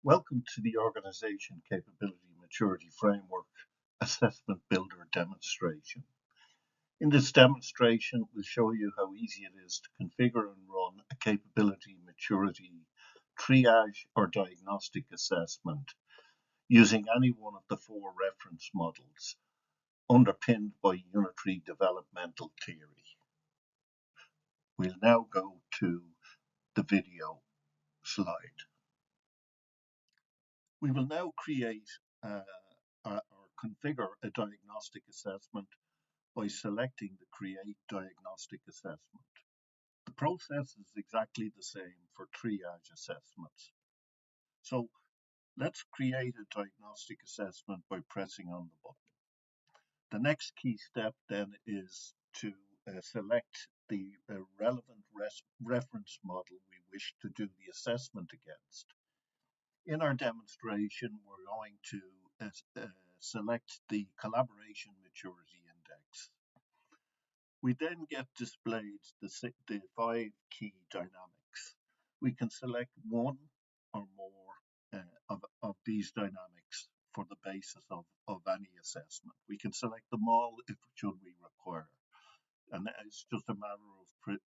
Welcome to the Organization Capability Maturity Framework Assessment Builder demonstration. In this demonstration, we'll show you how easy it is to configure and run a capability maturity triage or diagnostic assessment using any one of the four reference models underpinned by Unitary Developmental Theory. We'll now go to the video slide. We will now create or configure a diagnostic assessment by selecting the Create Diagnostic Assessment. The process is exactly the same for triage assessments. So let's create a diagnostic assessment by pressing on the button. The next key step then is to select the relevant reference model we wish to do the assessment against. In our demonstration, we're going to select the Collaboration Maturity Index. We then get displayed the 5 key dynamics. We can select one or more of these dynamics for the basis of any assessment. We can select them all if should we require. And it's just a matter of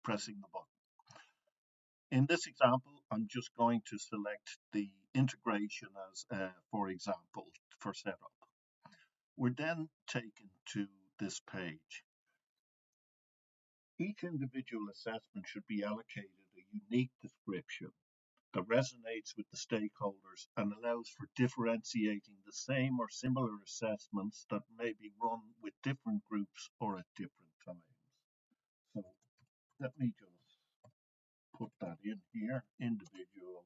pressing the button. In this example, I'm just going to select the integration as, for example, for setup. We're then taken to this page. Each individual assessment should be allocated a unique description that resonates with the stakeholders and allows for differentiating the same or similar assessments that may be run with different groups or at different times. So let me just put that in here, individual.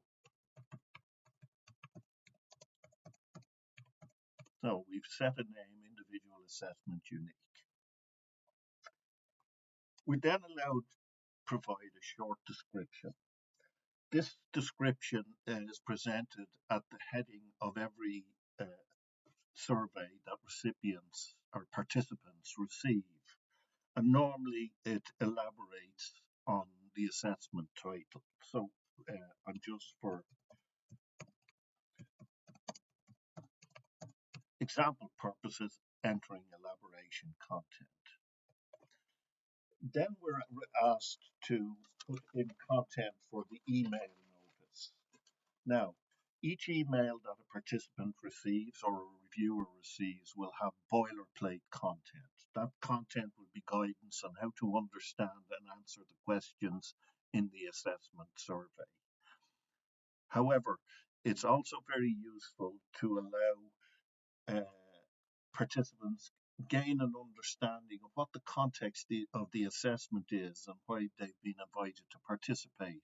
So we've set a name, individual assessment unique. We're then allowed to provide a short description. This description is presented at the heading of every survey that recipients or participants receive. And normally it elaborates on the assessment title. So I'm just for example purposes entering elaboration content. Then we're asked to put in content for the email notice. Now, each email that a participant receives or a reviewer receives will have boilerplate content. That content will be guidance on how to understand and answer the questions in the assessment survey. However, it's also very useful to allow participants gain an understanding of what the context of the assessment is and why they've been invited to participate,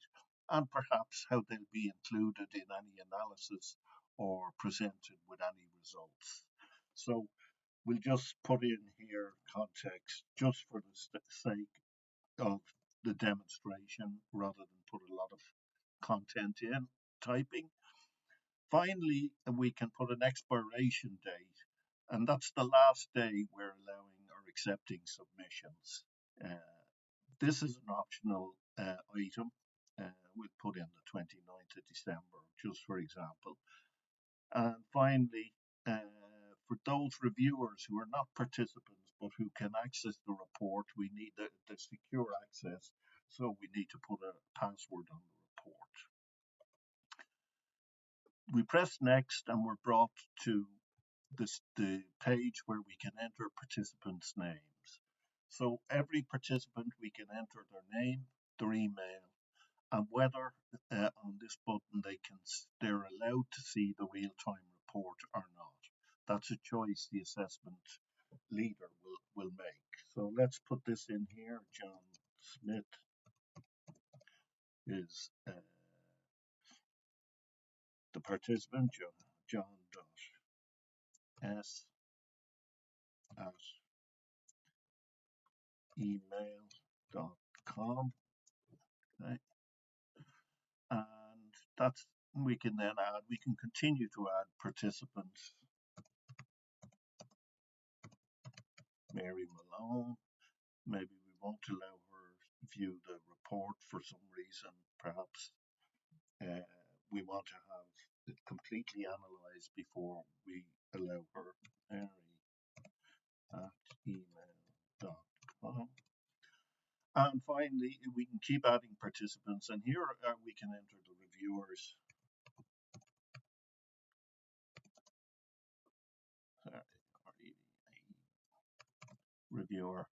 and perhaps how they'll be included in any analysis or presented with any results. So we'll just put in here context just for the sake of the demonstration rather than put a lot of content in typing. Finally, we can put an expiration date, and that's the last day we're allowing or accepting submissions. This is an optional item. We'll put in the 29th of December, just for example. And finally, for those reviewers who are not participants but who can access the report, we need the secure access, so we need to put a password on the report. We press next and we're brought to the page where we can enter participants' names. So every participant, we can enter their name, their email, and whether on this button they're allowed to see the real-time report or not. That's a choice the assessment leader will make. So let's put this in here. John Smith is the participant, John S at email.com. Okay. And that's, we can continue to add participants. Mary Malone, maybe we won't allow her view the report for some reason, perhaps we want to have it completely analysed before we allow her. Mary@email.com. And finally, we can keep adding participants, and here we can enter the reviewers. Reviewer.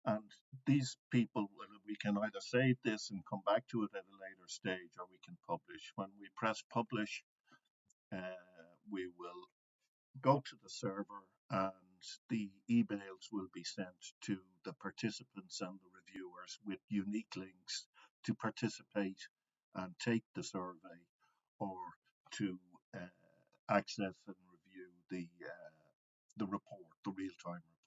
And these people, we can either save this and come back to it at a later stage, or we can publish. When we press publish, we will go to the server, and the emails will be sent to the participants and the reviewers with unique links to participate and take the survey, or to access and review the report, the real-time report.